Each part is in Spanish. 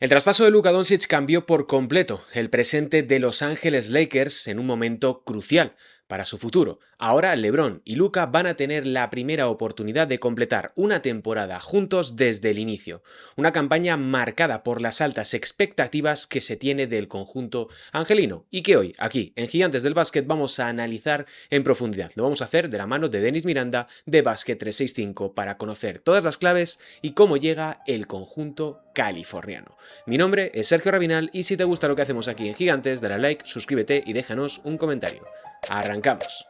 El traspaso de Luka Doncic cambió por completo el presente de Los Ángeles Lakers en un momento crucial para su futuro. Ahora LeBron y Luka van a tener la primera oportunidad de completar una temporada juntos desde el inicio. Una campaña marcada por las altas expectativas que se tiene del conjunto angelino y que hoy, aquí en Gigantes del Básquet, vamos a analizar en profundidad. Lo vamos a hacer de la mano de Denis Miranda de Basket 365 para conocer todas las claves y cómo llega el conjunto californiano. Mi nombre es Sergio Rabinal y si te gusta lo que hacemos aquí en Gigantes, dale a like, suscríbete y déjanos un comentario. ¡Arrancamos!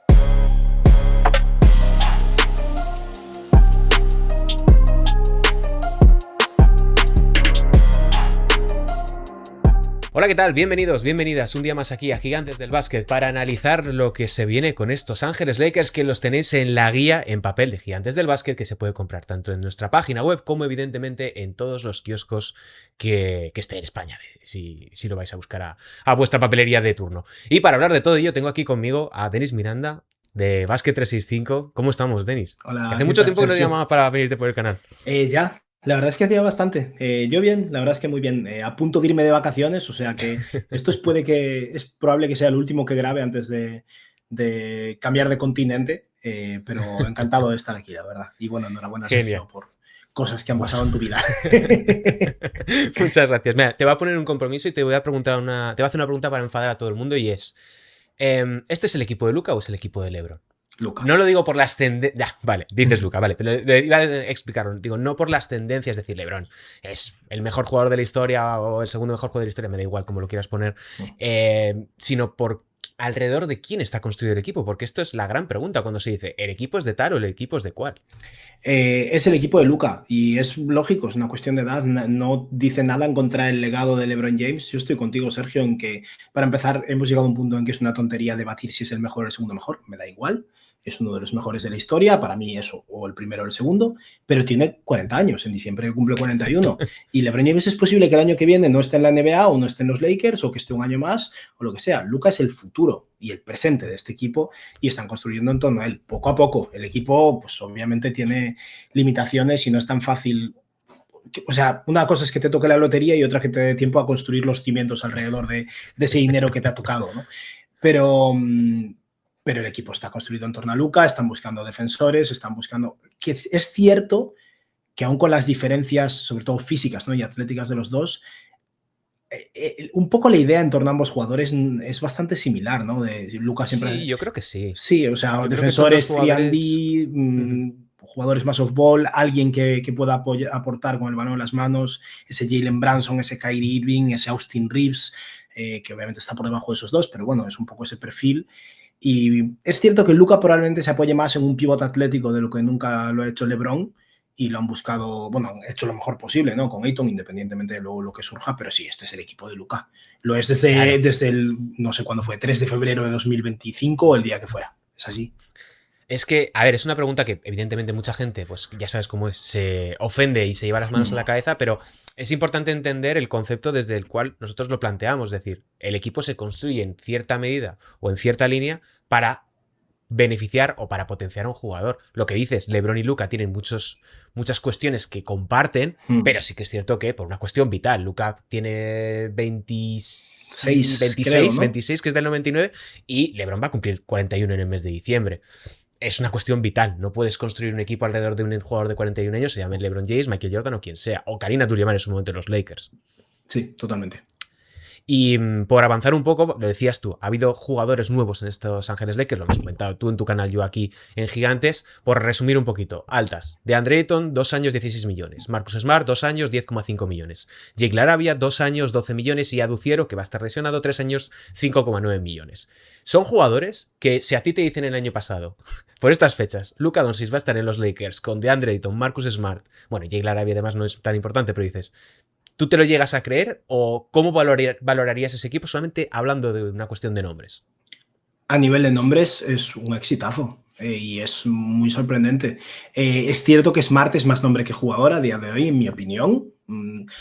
Hola, ¿qué tal? Bienvenidos, bienvenidas un día más aquí a Gigantes del Básquet para analizar lo que se viene con estos Ángeles Lakers, que los tenéis en la guía en papel de Gigantes del Básquet, que se puede comprar tanto en nuestra página web como evidentemente en todos los kioscos que estén en España, si lo vais a buscar a vuestra papelería de turno. Y para hablar de todo ello tengo aquí conmigo a Denis Miranda de Basket 365. ¿Cómo estamos, Denis? Hola, Hace ¿qué mucho tal, tiempo que no te Sergio? llamaba para venirte por el canal. Ya, la verdad es que hacía bastante. Yo bien, la verdad es que muy bien. A punto de irme de vacaciones, o sea que es probable que sea el último que grabe antes de cambiar de continente, pero encantado de estar aquí, la verdad. Y bueno, enhorabuena, Genial. Sergio, por cosas que han Bueno. pasado en tu vida. Muchas gracias. Mira, te voy a poner un compromiso y te voy a hacer una pregunta para enfadar a todo el mundo y es, ¿este es el equipo de Luka o es el equipo de LeBron? Luca. No lo digo por las tendencias. Ya, vale, dices Luka, vale, pero iba a explicarlo. Digo, no por las tendencias, es decir, LeBron es el mejor jugador de la historia o el segundo mejor jugador de la historia, me da igual como lo quieras poner, sino por alrededor de quién está construido el equipo, porque esto es la gran pregunta cuando se dice, ¿el equipo es de tal o el equipo es de cuál? Es el equipo de Luca y es lógico, es una cuestión de edad, no dice nada en contra del legado de LeBron James. Yo estoy contigo, Sergio, en que para empezar hemos llegado a un punto en que es una tontería debatir si es el mejor o el segundo mejor, me da igual, es uno de los mejores de la historia, para mí eso, o el primero o el segundo, pero tiene 40 años, en diciembre cumple 41 y LeBron James es posible que el año que viene no esté en la NBA o no esté en los Lakers o que esté un año más o lo que sea. Luca es el futuro y el presente de este equipo y están construyendo en torno a él. Poco a poco, el equipo pues obviamente tiene limitaciones y no es tan fácil. O sea, una cosa es que te toque la lotería y otra que te dé tiempo a construir los cimientos alrededor de ese dinero que te ha tocado, ¿no? Pero, pero el equipo está construido en torno a Luka, están buscando defensores, están buscando... Que es cierto que aún con las diferencias, sobre todo físicas, ¿no?, y atléticas de los dos, un poco la idea en torno a ambos jugadores es bastante similar, ¿no? De Luka Sí, siempre... yo creo que sí. Sí, o sea, Yo creo que son dos defensores jugadores. 3&D, Ujú. jugadores más off-ball, alguien que pueda aportar con el balón en las manos, ese Jalen Brunson, ese Kyrie Irving, ese Austin Reeves, que obviamente está por debajo de esos dos, pero bueno, es un poco ese perfil. Y es cierto que Luka probablemente se apoye más en un pivot atlético de lo que nunca lo ha hecho LeBron, y lo han buscado, bueno, han hecho lo mejor posible, ¿no?, con Ayton, independientemente de lo que surja, pero sí, este es el equipo de Luka. Lo es Claro. desde el, no sé cuándo fue, 3 de febrero de 2025 o el día que fuera. Es así. Es que, a ver, es una pregunta que evidentemente mucha gente, pues ya sabes cómo es, se ofende y se lleva las manos a la cabeza, pero es importante entender el concepto desde el cual nosotros lo planteamos. Es decir, el equipo se construye en cierta medida o en cierta línea para beneficiar o para potenciar a un jugador. Lo que dices, LeBron y Luka tienen muchas cuestiones que comparten, pero sí que es cierto que por una cuestión vital, Luka tiene 6, creo, 26, ¿no? 26, que es del 99, y LeBron va a cumplir 41 en el mes de diciembre. Es una cuestión vital. No puedes construir un equipo alrededor de un jugador de 41 años, se llame LeBron James, Michael Jordan o quien sea, o Karina Abdul-Jabbar en su momento en los Lakers. Sí, totalmente. Y por avanzar un poco, lo decías tú, ha habido jugadores nuevos en estos Ángeles Lakers, lo hemos comentado tú en tu canal, yo aquí en Gigantes. Por resumir un poquito, altas. DeAndre Ayton, 2 años, 16 millones. Marcus Smart, 2 años, 10,5 millones. Jake LaRavia, 2 años, 12 millones. Y Aduciero, que va a estar lesionado, 3 años, 5,9 millones. Son jugadores que, si a ti te dicen el año pasado, por estas fechas, Luka Doncic va a estar en los Lakers con DeAndre Ayton, Marcus Smart, bueno, Jake LaRavia además no es tan importante, pero dices, ¿tú te lo llegas a creer o cómo valorarías ese equipo solamente hablando de una cuestión de nombres? A nivel de nombres es un exitazo. Y es muy sorprendente. Es cierto que Smart es más nombre que jugador a día de hoy, en mi opinión.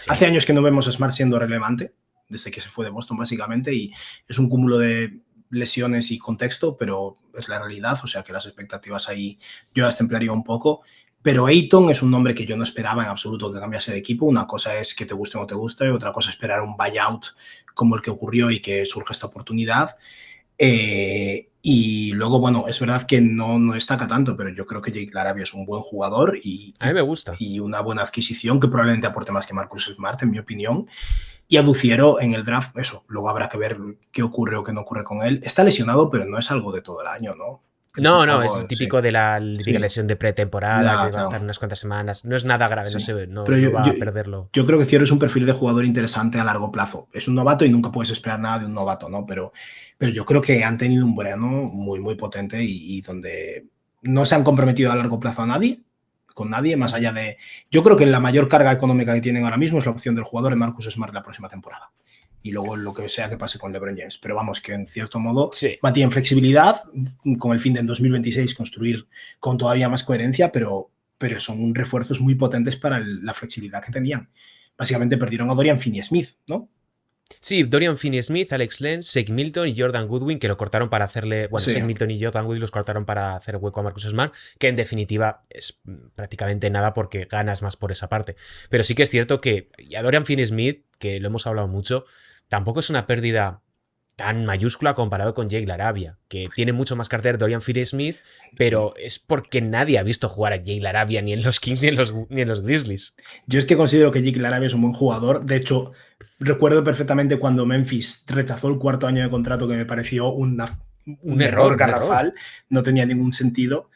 Hace Sí. años que no vemos a Smart siendo relevante, desde que se fue de Boston básicamente, y es un cúmulo de lesiones y contexto, pero es la realidad, o sea que las expectativas ahí yo las templaría un poco. Pero Ayton es un nombre que yo no esperaba en absoluto que cambiase de equipo. Una cosa es que te guste o no te guste, y otra cosa es esperar un buyout como el que ocurrió y que surja esta oportunidad. Y luego, bueno, es verdad que no destaca tanto, pero yo creo que Jake LaRavia es un buen jugador A mí me gusta. y una buena adquisición que probablemente aporte más que Marcus Smart, en mi opinión. Y a Duciero en el draft, eso, luego habrá que ver qué ocurre o qué no ocurre con él. Está lesionado, pero no es algo de todo el año, ¿no? No, no, es Algo, el típico de la típica lesión de pretemporada que va a estar claro. unas cuantas semanas. No es nada grave, Sí. no, Pero no va a perderlo. yo creo que Ciero es un perfil de jugador interesante a largo plazo. Es un novato y nunca puedes esperar nada de un novato, ¿no? Pero yo creo que han tenido un verano muy, muy potente y donde no se han comprometido a largo plazo a nadie, con nadie, más allá de... Yo creo que la mayor carga económica que tienen ahora mismo es la opción del jugador en Marcus Smart la próxima temporada. Y luego lo que sea que pase con LeBron James. Pero vamos, que en cierto modo Sí. mantienen flexibilidad con el fin de en 2026 construir con todavía más coherencia, pero son refuerzos muy potentes para la flexibilidad que tenían. Básicamente perdieron a Dorian Finney-Smith, ¿no? Sí, Dorian Finney-Smith, Alex Len, Shake Milton y Jordan Goodwin, que lo cortaron para hacerle... Bueno, Sí. Shake Milton y Jordan Goodwin los cortaron para hacer hueco a Marcus Smart, que en definitiva es prácticamente nada porque ganas más por esa parte. Pero sí que es cierto que a Dorian Finney-Smith, que lo hemos hablado mucho, tampoco es una pérdida tan mayúscula comparado con Jake LaRavia, que tiene mucho más cartel Dorian Finney-Smith, pero es porque nadie ha visto jugar a Jake LaRavia ni en los Kings ni en los Grizzlies. Yo es que considero que Jake LaRavia es un buen jugador. De hecho, recuerdo perfectamente cuando Memphis rechazó el 4º año de contrato, que me pareció un error garrafal. No tenía ningún sentido.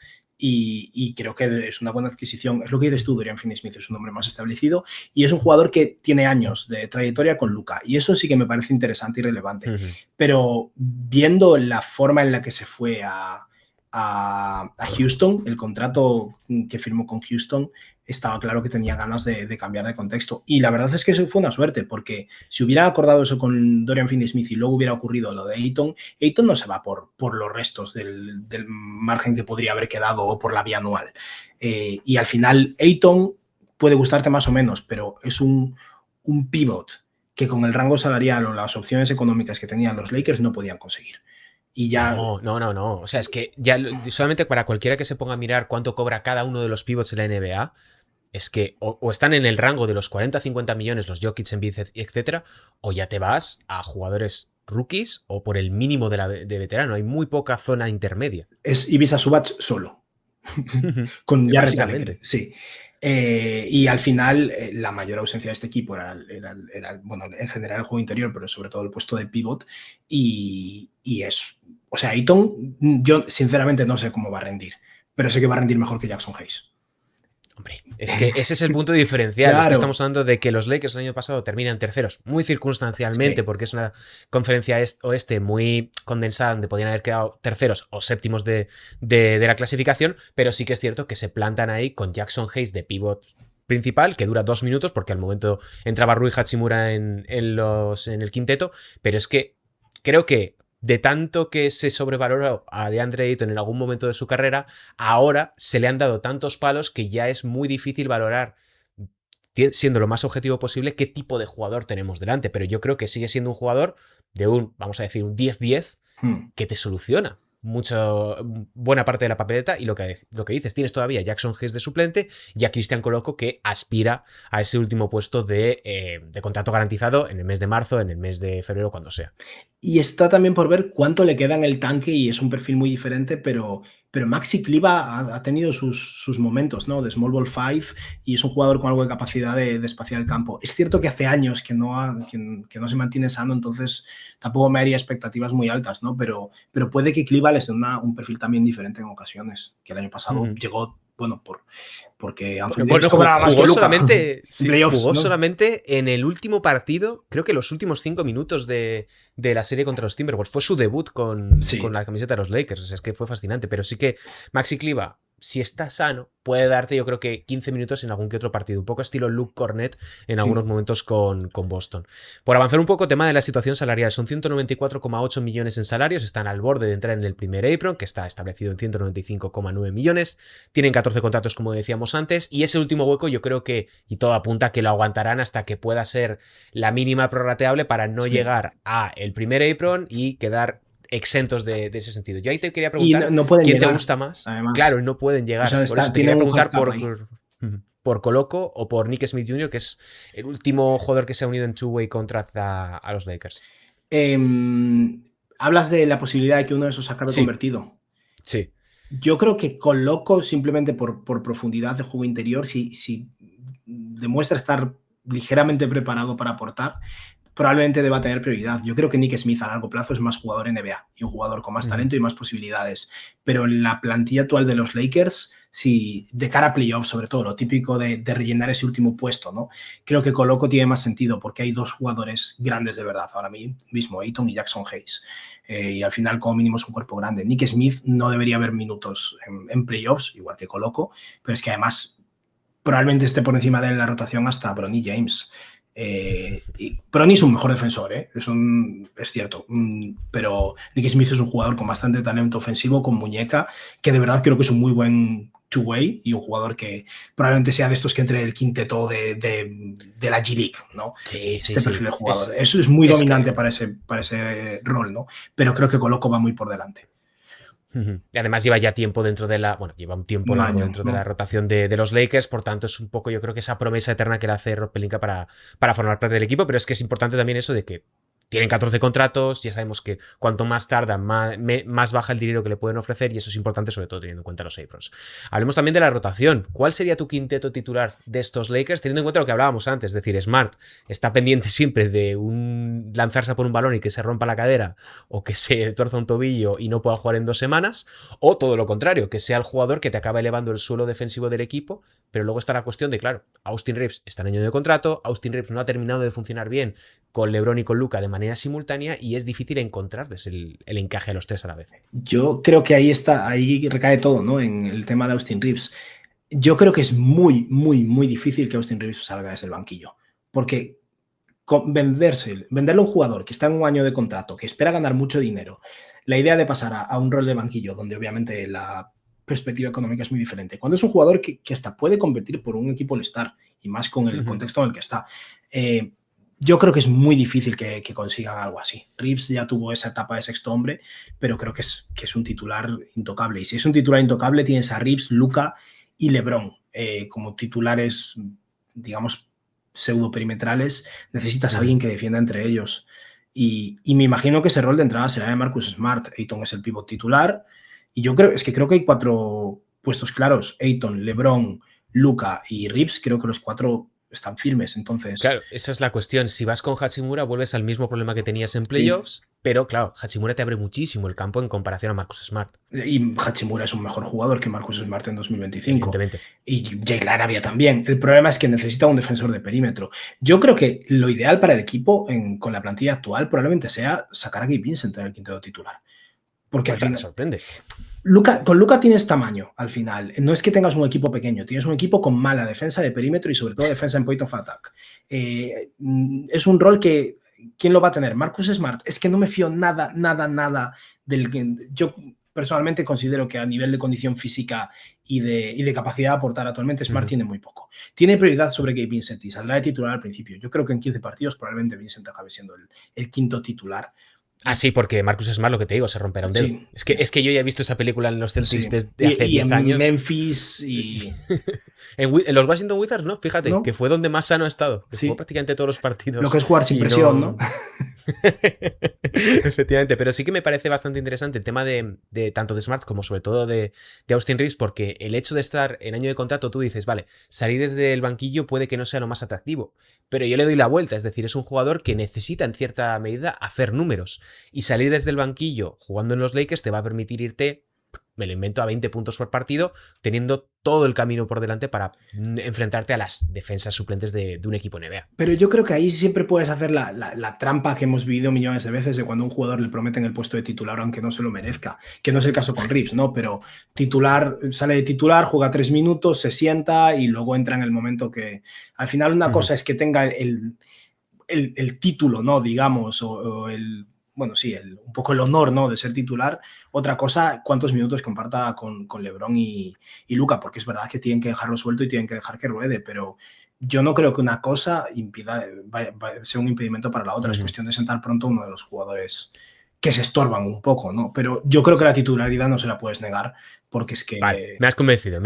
Y creo que es una buena adquisición. Es lo que dices tú, Dorian Finney-Smith es un hombre más establecido y es un jugador que tiene años de trayectoria con Luka. Y eso sí que me parece interesante y relevante. Pero viendo la forma en la que se fue a Houston, el contrato que firmó con Houston, estaba claro que tenía ganas de cambiar de contexto. Y la verdad es que eso fue una suerte, porque si hubiera acordado eso con Dorian Finney-Smith y luego hubiera ocurrido lo de Ayton no se va por los restos del margen que podría haber quedado o por la vía anual. Y al final Ayton puede gustarte más o menos, pero es un pivot que con el rango salarial o las opciones económicas que tenían los Lakers no podían conseguir. Y ya... No. O sea, es que ya solamente para cualquiera que se ponga a mirar cuánto cobra cada uno de los pivots en la NBA, es que o están en el rango de los 40-50 millones los Jokic, Embiid, etcétera, o ya te vas a jugadores rookies o por el mínimo de veterano. Hay muy poca zona intermedia. Es Ivica Zubac solo. Con Jarrett Allen, sí. Y al final la mayor ausencia de este equipo era bueno, en general el juego interior, pero sobre todo el puesto de pivot y es, o sea, Ayton yo sinceramente no sé cómo va a rendir, pero sé que va a rendir mejor que Jackson Hayes. Hombre, es que ese es el punto diferencial. Claro. Es que estamos hablando de que los Lakers el año pasado terminan terceros, muy circunstancialmente, sí, porque es una conferencia oeste muy condensada, donde podían haber quedado terceros o séptimos de la clasificación, pero sí que es cierto que se plantan ahí con Jackson Hayes de pivot principal, que dura 2 minutos, porque al momento entraba Rui Hachimura en el quinteto, pero es que creo que de tanto que se sobrevaloró a DeAndre Ayton en algún momento de su carrera, ahora se le han dado tantos palos que ya es muy difícil valorar, siendo lo más objetivo posible, qué tipo de jugador tenemos delante. Pero yo creo que sigue siendo un jugador de vamos a decir, un 10-10 que te soluciona buena parte de la papeleta. Y lo que dices, tienes todavía a Jackson Hayes de suplente y a Christian Coloco, que aspira a ese último puesto de contrato garantizado en el mes de marzo, en el mes de febrero, cuando sea. Y está también por ver cuánto le queda en el tanque, y es un perfil muy diferente, pero Maxi Kleber ha tenido sus momentos, ¿no? De Small Ball 5, y es un jugador con algo de capacidad de espaciar el campo. Es cierto que hace años que no se mantiene sano, entonces tampoco me haría expectativas muy altas, ¿no? Pero puede que Kleber les dé un perfil también diferente en ocasiones, que el año pasado llegó, bueno, porque Anthony Davis cobraba más que Luka. Jugó solamente en el último partido, creo que los últimos 5 minutos de la serie contra los Timberwolves. Fue su debut con la camiseta de los Lakers. O sea, es que fue fascinante. Pero sí que Maxi Kleber, si está sano, puede darte, yo creo que 15 minutos en algún que otro partido. Un poco estilo Luke Cornett en algunos momentos con Boston. Por avanzar un poco, tema de la situación salarial. Son 194,8 millones en salarios. Están al borde de entrar en el primer apron, que está establecido en 195,9 millones. Tienen 14 contratos, como decíamos antes. Y ese último hueco yo creo que, y todo apunta a que lo aguantarán hasta que pueda ser la mínima prorrateable para no llegar a el primer apron y quedar exentos de ese sentido. Yo ahí te quería Y preguntar, no pueden ¿quién te llegar, gusta más? además. Claro, no pueden O llegar. sea, Por eso te quería tienen un preguntar handicap ahí. por Coloco o por Nick Smith Jr., que es el último jugador que se ha unido en two-way contract a los Lakers. Hablas de la posibilidad de que uno de esos acabe Sí, convertido. sí. Yo creo que Coloco, simplemente por profundidad de juego interior, si demuestra estar ligeramente preparado para aportar, probablemente deba tener prioridad. Yo creo que Nick Smith a largo plazo es más jugador NBA y un jugador con más talento y más posibilidades. Pero en la plantilla actual de los Lakers, si de cara a playoffs, sobre todo, lo típico de rellenar ese último puesto, ¿no? Creo que Coloco tiene más sentido porque hay dos jugadores grandes de verdad ahora mismo, Ayton y Jackson Hayes. Y al final, como mínimo, es un cuerpo grande. Nick Smith no debería haber minutos en playoffs, igual que Coloco, pero es que además probablemente esté por encima de él en la rotación hasta Bronny James. Y Bronny es un mejor defensor, es cierto, pero Nick Smith es un jugador con bastante talento ofensivo, con muñeca, que de verdad creo que es un muy buen two-way y un jugador que probablemente sea de estos que entre el quinteto de la G-League, ¿no? Sí, sí, Este sí. perfil de jugador. Eso es muy dominante que... para ese rol, ¿no? Pero creo que Coloco va muy por delante. Y además lleva ya tiempo lleva un tiempo largo Año, dentro de ¿no? la rotación de los Lakers, por tanto es un poco, yo creo que esa promesa eterna que le hace Rob Pelinka para formar parte del equipo, pero es que es importante también eso de que tienen 14 contratos, ya sabemos que cuanto más tardan, más baja el dinero que le pueden ofrecer y eso es importante sobre todo teniendo en cuenta los Aprons. Hablemos también de la rotación. ¿Cuál sería tu quinteto titular de estos Lakers teniendo en cuenta lo que hablábamos antes? Es decir, Smart está pendiente siempre de lanzarse a por un balón y que se rompa la cadera o que se torza un tobillo y no pueda jugar en 2 semanas, o todo lo contrario, que sea el jugador que te acaba elevando el suelo defensivo del equipo, pero luego está la cuestión de, claro, Austin Reeves está en año de contrato, Austin Reeves no ha terminado de funcionar bien con LeBron y con Luka de manera simultánea y es difícil encontrarles el encaje a los tres a la vez. Yo creo que ahí recae todo, ¿no? En el tema de Austin Reeves. Yo creo que es muy, muy, muy difícil que Austin Reeves salga desde el banquillo, porque venderle a un jugador que está en un año de contrato, que espera ganar mucho dinero, la idea de pasar a un rol de banquillo, donde obviamente la perspectiva económica es muy diferente. Cuando es un jugador que hasta puede competir por un equipo All-Star, y más con el contexto en el que está, yo creo que es muy difícil que consigan algo así. Reeves ya tuvo esa etapa de sexto hombre, pero creo que es un titular intocable. Y si es un titular intocable, tienes a Reeves, Luka y LeBron como titulares, digamos, pseudo perimetrales. Necesitas a alguien que defienda entre ellos. Y me imagino que ese rol de entrada será de Marcus Smart. Ayton es el pívot titular. Y yo creo que hay 4 puestos claros. Ayton, LeBron, Luka y Reeves. Creo que los 4 están firmes, entonces... Claro, esa es la cuestión. Si vas con Hachimura, vuelves al mismo problema que tenías en playoffs, sí. Pero claro, Hachimura te abre muchísimo el campo en comparación a Marcus Smart. Y Hachimura es un mejor jugador que Marcus Smart en 2025. Evidentemente. Y Jay Arabia también. El problema es que necesita un defensor de perímetro. Yo creo que lo ideal para el equipo con la plantilla actual probablemente sea sacar a Gabe Vincent en el quinteto titular. Porque pues al final sorprende. Con Luka tienes tamaño al final. No es que tengas un equipo pequeño, tienes un equipo con mala defensa de perímetro y sobre todo defensa en point of attack. Es un rol que, ¿quién lo va a tener? Marcus Smart. Es que no me fío nada del que yo personalmente considero que a nivel de condición física y de capacidad de aportar actualmente Smart tiene muy poco. Tiene prioridad sobre Gabe Vincent y saldrá de titular al principio. Yo creo que en 15 partidos probablemente Vincent acabe siendo el quinto titular. Ah, sí, porque Marcus Smart, lo que te digo, se romperá un dedo. Sí. Es que yo ya he visto esa película en los Celtics desde hace 10 años. En Memphis y... en los Washington Wizards, ¿no? Fíjate, ¿no? Que fue donde más sano ha estado. Que jugó prácticamente todos los partidos. Lo que es jugar sin presión, ¿no? Efectivamente, pero sí que me parece bastante interesante el tema de tanto de Smart como sobre todo de Austin Reeves, porque el hecho de estar en año de contrato, tú dices, vale, salir desde el banquillo puede que no sea lo más atractivo, pero yo le doy la vuelta, es decir, es un jugador que necesita en cierta medida hacer números, y salir desde el banquillo jugando en los Lakers te va a permitir irte, me lo invento, a 20 puntos por partido, teniendo todo el camino por delante para enfrentarte a las defensas suplentes de un equipo NBA. Pero yo creo que ahí siempre puedes hacer la trampa que hemos vivido millones de veces de cuando a un jugador le prometen el puesto de titular aunque no se lo merezca, que no es el caso con Reeves, ¿no? Pero sale de titular, juega 3 minutos, se sienta y luego entra en el momento que... Al final una cosa es que tenga el título, ¿no? Digamos, o el... Bueno, sí, un poco el honor, ¿no?, de ser titular. Otra cosa, cuántos minutos comparta con LeBron y Luka, porque es verdad que tienen que dejarlo suelto y tienen que dejar que ruede, pero yo no creo que una cosa sea un impedimento para la otra. Es cuestión de sentar pronto a uno de los jugadores que se estorban un poco, ¿no? Pero yo creo que la titularidad no se la puedes negar, porque es que... Vale, me has convencido.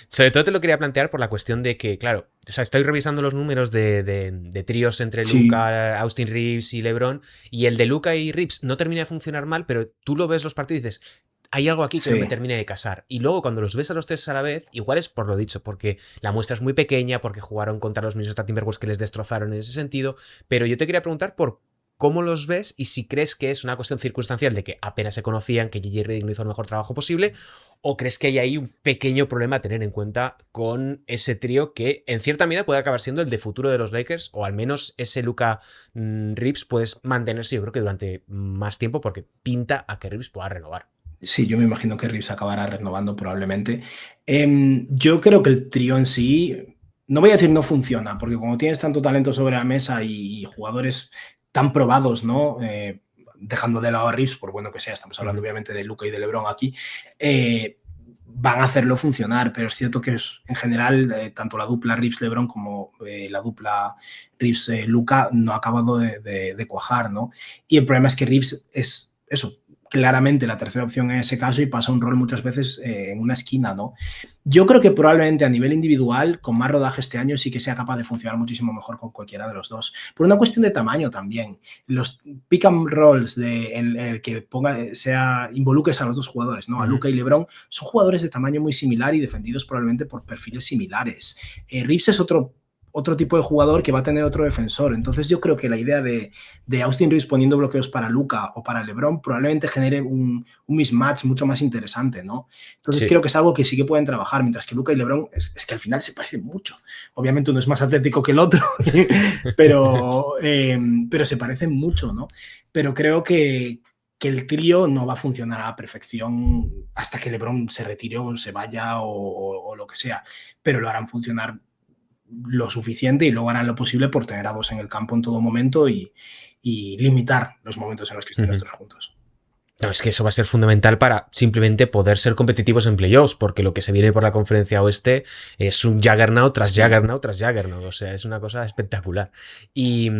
Sobre todo te lo quería plantear por la cuestión de que, claro, o sea, estoy revisando los números de tríos entre Sí. Luka, Austin Reeves y LeBron, y el de Luka y Reeves no termina de funcionar mal, pero tú lo ves los partidos y dices, hay algo aquí que no me termina de casar. Y luego cuando los ves a los tres a la vez, igual es por lo dicho, porque la muestra es muy pequeña, porque jugaron contra los Minnesota Timberwolves que les destrozaron en ese sentido, pero yo te quería preguntar por cómo los ves y si crees que es una cuestión circunstancial de que apenas se conocían, que J.J. Redick no hizo el mejor trabajo posible, o crees que hay ahí un pequeño problema a tener en cuenta con ese trío que en cierta medida puede acabar siendo el de futuro de los Lakers, o al menos ese Luka Reeves puede mantenerse, yo creo que durante más tiempo, porque pinta a que Reeves pueda renovar. Sí, yo me imagino que Reeves acabará renovando probablemente. Yo creo que el trío en sí, no voy a decir no funciona, porque como tienes tanto talento sobre la mesa y jugadores tan probados, ¿no? Dejando de lado a Reeves, por bueno que sea, estamos hablando obviamente de Luka y de LeBron aquí, van a hacerlo funcionar, pero es cierto que en general tanto la dupla Reeves-LeBron como la dupla Reeves-Luka no ha acabado de cuajar, ¿no? Y el problema es que Reeves es eso, claramente la tercera opción en ese caso y pasa un rol muchas veces en una esquina, ¿no? Yo creo que probablemente a nivel individual, con más rodaje este año, sí que sea capaz de funcionar muchísimo mejor con cualquiera de los dos. Por una cuestión de tamaño también. Los pick and rolls en el que involucres a los dos jugadores, ¿no? A Luka y LeBron, son jugadores de tamaño muy similar y defendidos probablemente por perfiles similares. Reeves es otro tipo de jugador que va a tener otro defensor. Entonces yo creo que la idea de Austin Reeves poniendo bloqueos para Luka o para LeBron probablemente genere un mismatch mucho más interesante, ¿no? Entonces creo que es algo que sí que pueden trabajar, mientras que Luka y LeBron es que al final se parecen mucho. Obviamente uno es más atlético que el otro, pero se parecen mucho, ¿no? Pero creo que el trío no va a funcionar a la perfección hasta que LeBron se retire o se vaya o lo que sea, pero lo harán funcionar lo suficiente y luego harán lo posible por tener a dos en el campo en todo momento y limitar los momentos en los que estén los tres juntos. No, es que eso va a ser fundamental para simplemente poder ser competitivos en playoffs, porque lo que se viene por la conferencia oeste es un juggernaut tras juggernaut tras juggernaut, o sea, es una cosa espectacular. Y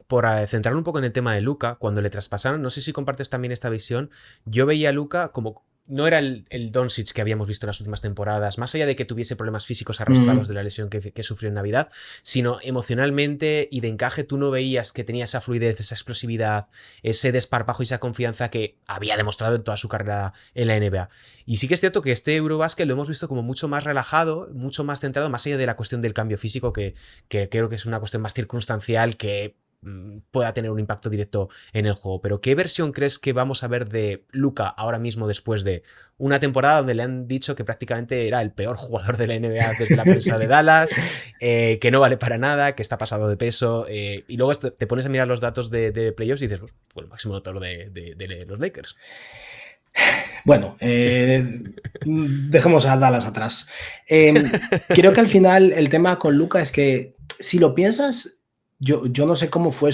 por centrarlo un poco en el tema de Luka, cuando le traspasaron, no sé si compartes también esta visión, yo veía a Luka como... No era el Doncic que habíamos visto en las últimas temporadas, más allá de que tuviese problemas físicos arrastrados de la lesión que sufrió en Navidad, sino emocionalmente y de encaje tú no veías que tenía esa fluidez, esa explosividad, ese desparpajo y esa confianza que había demostrado en toda su carrera en la NBA. Y sí que es cierto que este Eurobasket lo hemos visto como mucho más relajado, mucho más centrado, más allá de la cuestión del cambio físico, que creo que es una cuestión más circunstancial que pueda tener un impacto directo en el juego. Pero ¿qué versión crees que vamos a ver de Luka ahora mismo después de una temporada donde le han dicho que prácticamente era el peor jugador de la NBA desde la prensa de Dallas, que no vale para nada, que está pasado de peso, y luego te pones a mirar los datos de playoffs y dices, pues, fue el máximo anotador de los Lakers? Bueno, dejemos a Dallas atrás. Creo que al final el tema con Luka es que si lo piensas, yo no sé cómo fue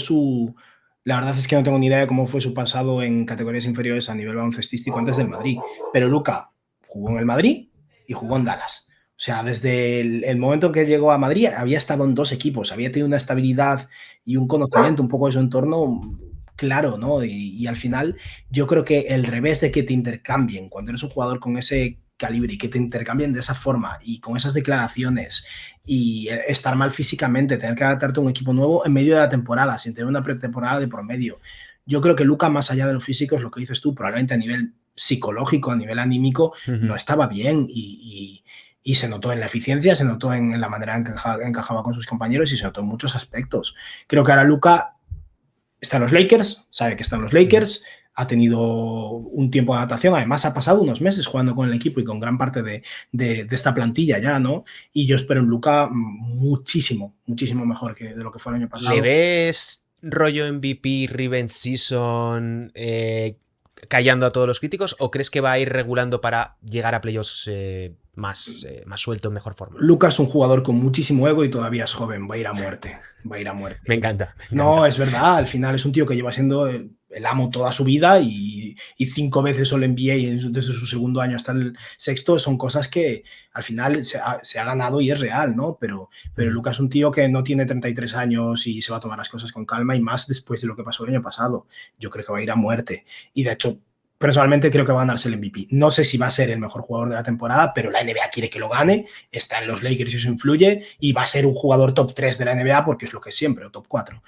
la verdad es que no tengo ni idea de cómo fue su pasado en categorías inferiores a nivel baloncestístico antes del Madrid, pero Luka jugó en el Madrid y jugó en Dallas. O sea, desde el momento en que llegó a Madrid había estado en dos equipos, había tenido una estabilidad y un conocimiento un poco de su entorno claro, ¿no? Y al final yo creo que el revés de que te intercambien cuando eres un jugador con ese calibre y que te intercambien de esa forma y con esas declaraciones y estar mal físicamente, tener que adaptarte a un equipo nuevo en medio de la temporada, sin tener una pretemporada de por medio. Yo creo que Luka, más allá de lo físico, es lo que dices tú, probablemente a nivel psicológico, a nivel anímico, no estaba bien y se notó en la eficiencia, se notó en la manera en que encajaba con sus compañeros y se notó en muchos aspectos. Creo que ahora Luka está en los Lakers, sabe que está en los Lakers, ha tenido un tiempo de adaptación, además ha pasado unos meses jugando con el equipo y con gran parte de esta plantilla ya, ¿no? Y yo espero en Luka muchísimo mejor que de lo que fue el año pasado. ¿Le ves rollo MVP, Revenge Season, callando a todos los críticos, o crees que va a ir regulando para llegar a playoffs más suelto, en mejor forma? Luka es un jugador con muchísimo ego y todavía es joven, va a ir a muerte. Me encanta. No, es verdad, al final es un tío que lleva siendo el amo toda su vida y 5 veces All NBA desde su segundo año hasta el sexto, son cosas que al final se ha ganado y es real, ¿no? Pero Luka es un tío que no tiene 33 años y se va a tomar las cosas con calma, y más después de lo que pasó el año pasado. Yo creo que va a ir a muerte. Y de hecho, personalmente creo que va a ganarse el MVP. No sé si va a ser el mejor jugador de la temporada, pero la NBA quiere que lo gane, está en los Lakers y eso influye, y va a ser un jugador top 3 de la NBA porque es lo que es siempre, o top 4.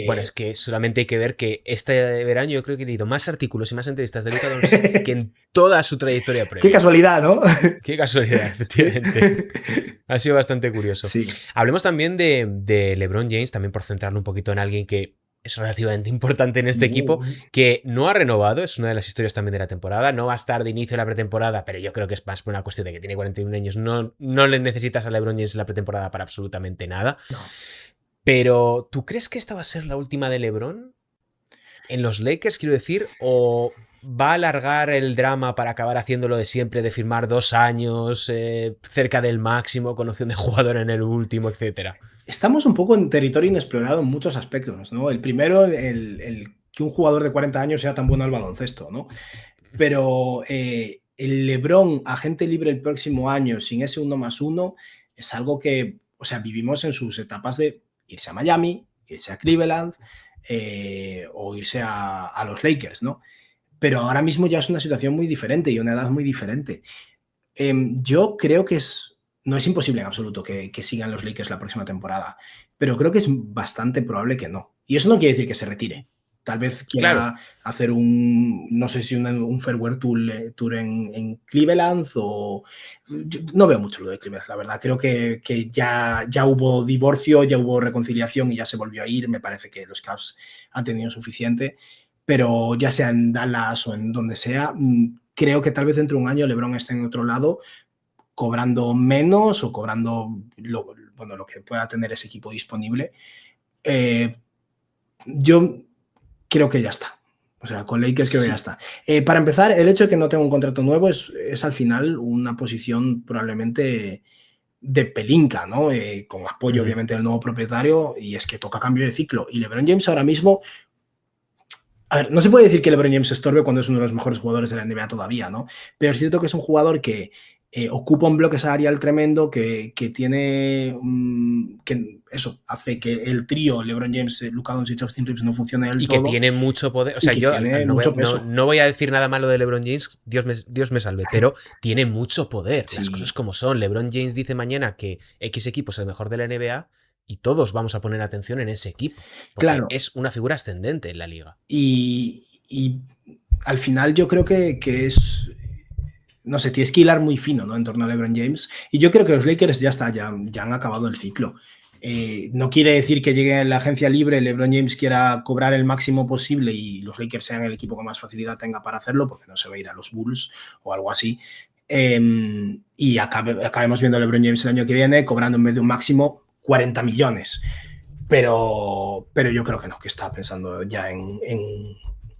Bueno, es que solamente hay que ver que este verano yo creo que he leído más artículos y más entrevistas de Luka Doncic que en toda su trayectoria previa. Qué casualidad, ¿no? Qué casualidad, efectivamente. Ha sido bastante curioso. Sí. Hablemos también de LeBron James, también por centrarlo un poquito en alguien que es relativamente importante en este equipo, que no ha renovado, es una de las historias también de la temporada, no va a estar de inicio de la pretemporada, pero yo creo que es más por una cuestión de que tiene 41 años, no le necesitas a LeBron James en la pretemporada para absolutamente nada. No. Pero, ¿tú crees que esta va a ser la última de LeBron en los Lakers, quiero decir, o va a alargar el drama para acabar haciéndolo de siempre, de firmar 2 años cerca del máximo, con opción de jugador en el último, etcétera? Estamos un poco en territorio inexplorado en muchos aspectos, ¿no? El primero, el que un jugador de 40 años sea tan bueno al baloncesto, ¿no? Pero el LeBron, agente libre el próximo año, sin ese 1+1, es algo que, o sea, vivimos en sus etapas de irse a Miami, irse a Cleveland o irse a los Lakers, ¿no? Pero ahora mismo ya es una situación muy diferente y una edad muy diferente. Yo creo que no es imposible en absoluto que sigan los Lakers la próxima temporada, pero creo que es bastante probable que no. Y eso no quiere decir que se retire. Tal vez quiera hacer no sé si un farewell tour en Cleveland, o no veo mucho lo de Cleveland, la verdad. Creo que ya hubo divorcio, ya hubo reconciliación y ya se volvió a ir. Me parece que los Cavs han tenido suficiente, pero ya sea en Dallas o en donde sea, creo que tal vez dentro de un año LeBron esté en otro lado, cobrando menos o cobrando lo que pueda tener ese equipo disponible. Yo creo que ya está. O sea, con Lakers creo que ya está. Para empezar, el hecho de que no tenga un contrato nuevo es al final una posición probablemente de pelinca, ¿no? Con apoyo, obviamente, del nuevo propietario, y es que toca cambio de ciclo. Y LeBron James ahora mismo... A ver, no se puede decir que LeBron James estorbe cuando es uno de los mejores jugadores de la NBA todavía, ¿no? Pero es cierto que es un jugador que ocupa un bloque salarial tremendo, que tiene... que eso hace que el trío LeBron James, Luka Doncic, Austin Reeves no funcione del todo. Y que tiene mucho poder. O sea, yo no voy a decir nada malo de LeBron James, Dios me salve, pero tiene mucho poder. Sí. Las cosas como son. LeBron James dice mañana que X equipo es el mejor de la NBA y todos vamos a poner atención en ese equipo. Porque claro, es una figura ascendente en la liga. Y al final yo creo que es... No sé, tienes que hilar muy fino, ¿no?, en torno a LeBron James. Y yo creo que los Lakers ya han acabado el ciclo. No quiere decir que llegue a la agencia libre, LeBron James quiera cobrar el máximo posible y los Lakers sean el equipo que más facilidad tenga para hacerlo, porque no se va a ir a los Bulls o algo así. Y acabemos viendo a LeBron James el año que viene cobrando en vez de un máximo 40 millones. Pero yo creo que no, que está pensando ya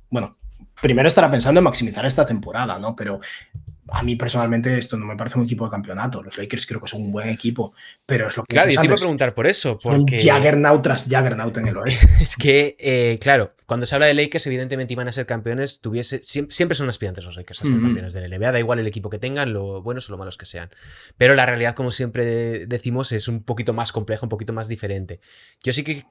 bueno, primero estará pensando en maximizar esta temporada, ¿no? Pero a mí personalmente esto no me parece un equipo de campeonato. Los Lakers creo que son un buen equipo, pero es lo que... Claro, yo te iba a preguntar por eso. Porque... Son Juggernaut tras Juggernaut en el oeste. Es que, claro, cuando se habla de Lakers, evidentemente iban a ser campeones. Siempre son aspirantes los Lakers a ser campeones de la NBA. Da igual el equipo que tengan, lo buenos o lo malos que sean. Pero la realidad, como siempre decimos, es un poquito más compleja, un poquito más diferente. Yo sí que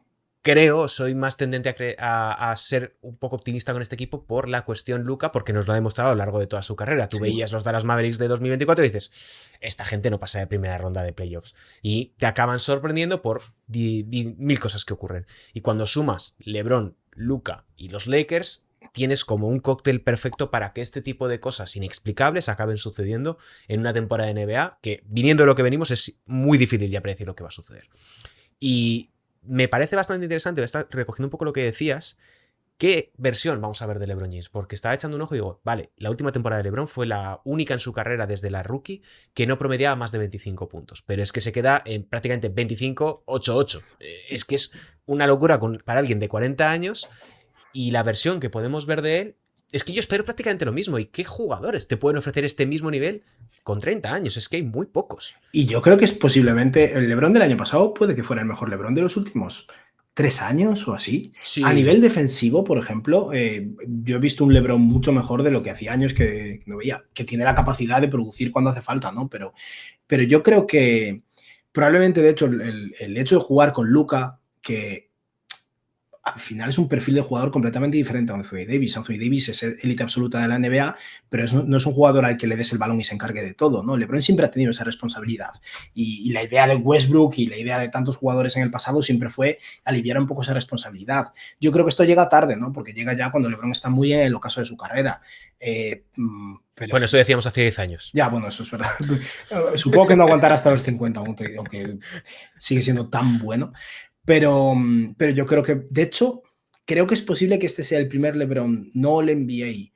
soy más tendente a ser un poco optimista con este equipo por la cuestión Luka, porque nos lo ha demostrado a lo largo de toda su carrera. Tú veías los Dallas Mavericks de 2024 y dices, esta gente no pasa de primera ronda de playoffs. Y te acaban sorprendiendo por mil cosas que ocurren. Y cuando sumas LeBron, Luka y los Lakers, tienes como un cóctel perfecto para que este tipo de cosas inexplicables acaben sucediendo en una temporada de NBA que, viniendo de lo que venimos, es muy difícil ya predecir lo que va a suceder. Y me parece bastante interesante, recogiendo un poco lo que decías, qué versión vamos a ver de LeBron James, porque estaba echando un ojo y digo, vale, la última temporada de LeBron fue la única en su carrera desde la rookie que no promediaba más de 25 puntos, pero es que se queda en prácticamente 25-8-8. Es que es una locura para alguien de 40 años, y la versión que podemos ver de él, es que yo espero prácticamente lo mismo. ¿Y qué jugadores te pueden ofrecer este mismo nivel con 30 años? Es que hay muy pocos. Y yo creo que es posiblemente el LeBron del año pasado, puede que fuera el mejor LeBron de los últimos 3 años o así. A Sí, nivel defensivo, por ejemplo, yo he visto un LeBron mucho mejor de lo que hacía años que no veía, que tiene la capacidad de producir cuando hace falta, ¿no? Pero yo creo que probablemente, de hecho, el hecho de jugar con Luka, que al final es un perfil de jugador completamente diferente a Anthony Davis. Anthony Davis es élite absoluta de la NBA, pero no es un jugador al que le des el balón y se encargue de todo, ¿no? LeBron siempre ha tenido esa responsabilidad. Y la idea de Westbrook y la idea de tantos jugadores en el pasado siempre fue aliviar un poco esa responsabilidad. Yo creo que esto llega tarde, ¿no? Porque llega ya cuando LeBron está muy en el ocaso de su carrera. Pero bueno, eso decíamos hace 10 años. ya, bueno, eso es verdad. Supongo que no aguantará hasta los 50, aunque sigue siendo tan bueno. Pero yo creo que, de hecho, creo que es posible que este sea el primer LeBron no el NBA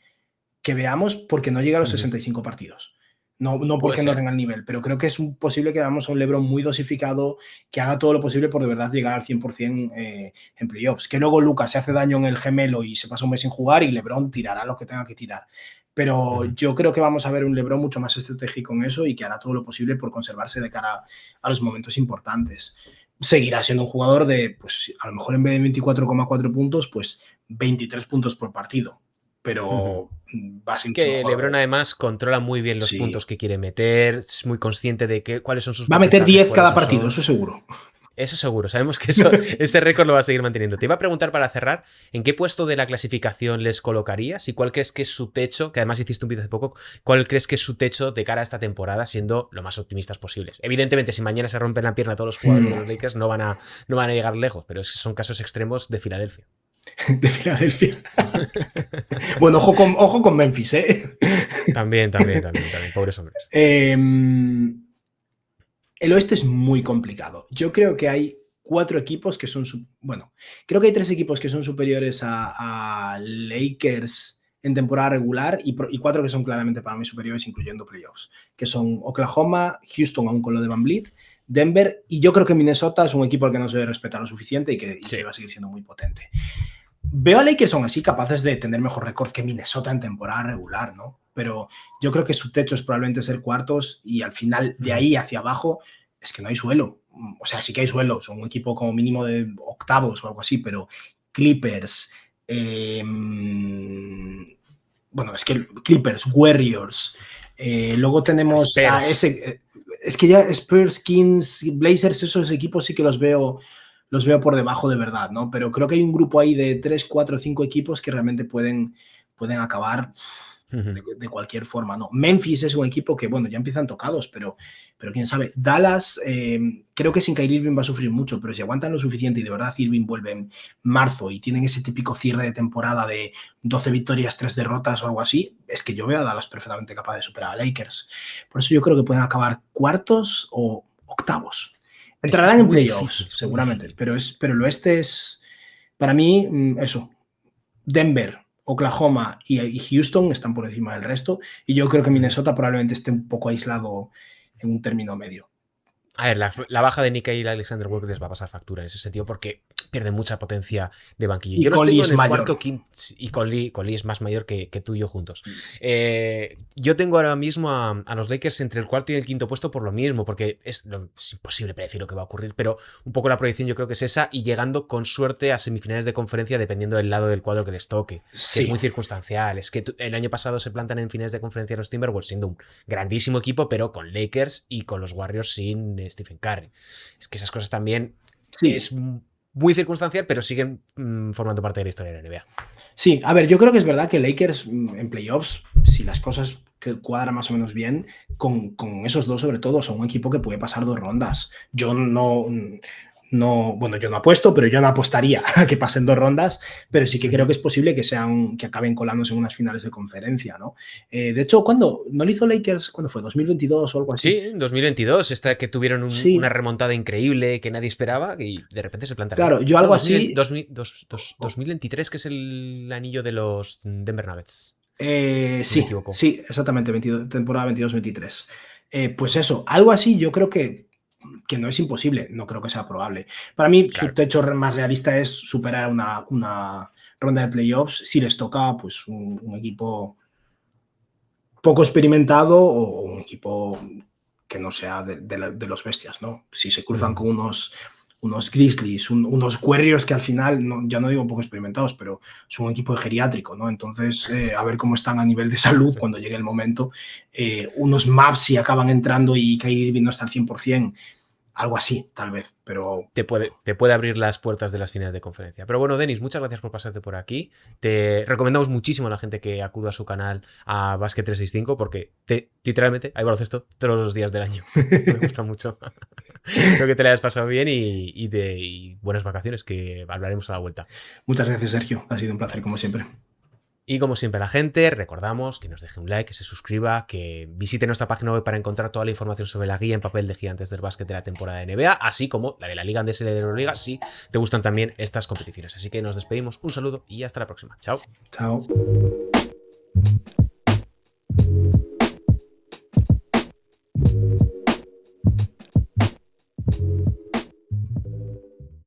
que veamos porque no llega a los 65 partidos. No Puede porque no ser. tenga el nivel, pero creo que es posible que veamos a un LeBron muy dosificado, que haga todo lo posible por de verdad llegar al 100% en playoffs. Que luego Lucas se hace daño en el gemelo y se pasa un mes sin jugar y LeBron tirará lo que tenga que tirar. Pero yo creo que vamos a ver un LeBron mucho más estratégico en eso y que hará todo lo posible por conservarse de cara a los momentos importantes. Seguirá siendo un jugador de, pues a lo mejor en vez de 24,4 puntos, pues 23 puntos por partido. Pero va a Es seguir siendo un que jugador LeBron de... además controla muy bien los Sí. puntos que quiere meter, es muy consciente de cuáles son sus Va a meter porcentajes, 10 cuáles cada no partido, son. eso seguro. Eso seguro, sabemos que ese récord lo va a seguir manteniendo. Te iba a preguntar para cerrar, ¿en qué puesto de la clasificación les colocarías? ¿Y cuál crees que es su techo? Que además hiciste un vídeo hace poco. ¿Cuál crees que es su techo de cara a esta temporada, siendo lo más optimistas posibles? Evidentemente, si mañana se rompen la pierna todos los jugadores de los Lakers, no van a llegar lejos, pero son casos extremos de Filadelfia. De Filadelfia. Bueno, ojo con Memphis, ¿eh? También, pobres hombres. El oeste es muy complicado. Yo creo que hay 4 equipos que son... Bueno, creo que hay 3 equipos que son superiores a Lakers en temporada regular y 4 que son claramente para mí superiores, incluyendo playoffs, que son Oklahoma, Houston, aún con lo de Van Vliet, Denver, y yo creo que Minnesota es un equipo al que no se debe respetar lo suficiente y que va a seguir siendo muy potente. Veo a Lakers aún así capaces de tener mejor récord que Minnesota en temporada regular, ¿no? Pero yo creo que su techo es probablemente ser cuartos y al final de ahí hacia abajo es que no hay suelo. O sea, sí que hay suelo, son un equipo como mínimo de octavos o algo así, pero Clippers, bueno, es que Clippers, Warriors, luego tenemos a Spurs. ese... Es que ya Spurs, Kings, Blazers, esos equipos sí que los veo por debajo de verdad, ¿no? Pero creo que hay un grupo ahí de 3, 4, 5 equipos que realmente pueden acabar de cualquier forma, ¿no? Memphis es un equipo que, bueno, ya empiezan tocados, pero quién sabe. Dallas, creo que sin Kyrie Irving va a sufrir mucho, pero si aguantan lo suficiente y de verdad Irving vuelve en marzo y tienen ese típico cierre de temporada de 12 victorias, 3 derrotas o algo así, es que yo veo a Dallas perfectamente capaz de superar a Lakers. Por eso yo creo que pueden acabar cuartos o octavos. Es que es Entrarán en muy difícil, playoffs, es muy seguramente, difícil. pero el oeste es, para mí, eso. Denver, Oklahoma y Houston están por encima del resto, y yo creo que Minnesota probablemente esté un poco aislado en un término medio. A ver, la baja de Nickel Alexander Walker les va a pasar factura en ese sentido porque pierde mucha potencia de banquillo. Y Yo los Conley tengo es en el mayor. cuarto, quinto, y Conley es más mayor que tú y yo juntos. Yo tengo ahora mismo a los Lakers entre el cuarto y el quinto puesto por lo mismo, porque es imposible predecir lo que va a ocurrir, pero un poco la proyección yo creo que es esa, y llegando con suerte a semifinales de conferencia dependiendo del lado del cuadro que les toque, que es Sí. muy circunstancial. Es que el año pasado se plantan en finales de conferencia los Timberwolves siendo un grandísimo equipo, pero con Lakers y con los Warriors sin Stephen Curry. Es que esas cosas también Sí. es muy circunstancial, pero siguen formando parte de la historia de la NBA. Sí, a ver, yo creo que es verdad que Lakers en playoffs, si las cosas cuadran más o menos bien, con esos dos sobre todo, son un equipo que puede pasar 2 rondas. Yo bueno, yo no apuesto, pero yo no apostaría a que pasen 2 rondas, pero sí que creo que es posible que acaben colándose en unas finales de conferencia, ¿no? De hecho, ¿cuándo? ¿No lo hizo Lakers? ¿Cuándo fue? ¿2022 o algo así? Sí, en 2022, esta que tuvieron una Sí, remontada increíble que nadie esperaba y de repente se plantan ahí. claro, yo Ah, no, algo 2020, así... 2023, que es el anillo de los Denver Nuggets, si no me Sí, equivoco. sí, exactamente, temporada 22-23. Pues eso, algo así yo creo que no es imposible, no creo que sea probable. Para mí, su Claro. techo más realista es superar una ronda de playoffs si les toca pues un equipo poco experimentado o un equipo que no sea de los bestias, ¿no? Si se cruzan con unos unos Grizzlies, unos Warriors que al final, ya no digo poco experimentados, pero son un equipo geriátrico, ¿no? Entonces, a ver cómo están a nivel de salud cuando llegue el momento. Unos Mavs si acaban entrando y Kyrie Irving no está al 100%, algo así, tal vez, pero... Te puede abrir las puertas de las finales de conferencia. Pero bueno, Denis, muchas gracias por pasarte por aquí. Te recomendamos muchísimo a la gente que acuda a su canal, a Basket 365, porque literalmente hay baloncesto todos los días del año. Me gusta mucho. Espero que te la hayas pasado bien y buenas vacaciones, que hablaremos a la vuelta. Muchas gracias, Sergio. Ha sido un placer, como siempre. Y como siempre la gente, recordamos que nos deje un like, que se suscriba, que visite nuestra página web para encontrar toda la información sobre la guía en papel de gigantes del básquet de la temporada de NBA, así como la de la Liga Andesa y de la Euroliga, si te gustan también estas competiciones. Así que nos despedimos, un saludo y hasta la próxima. Chao. Chao.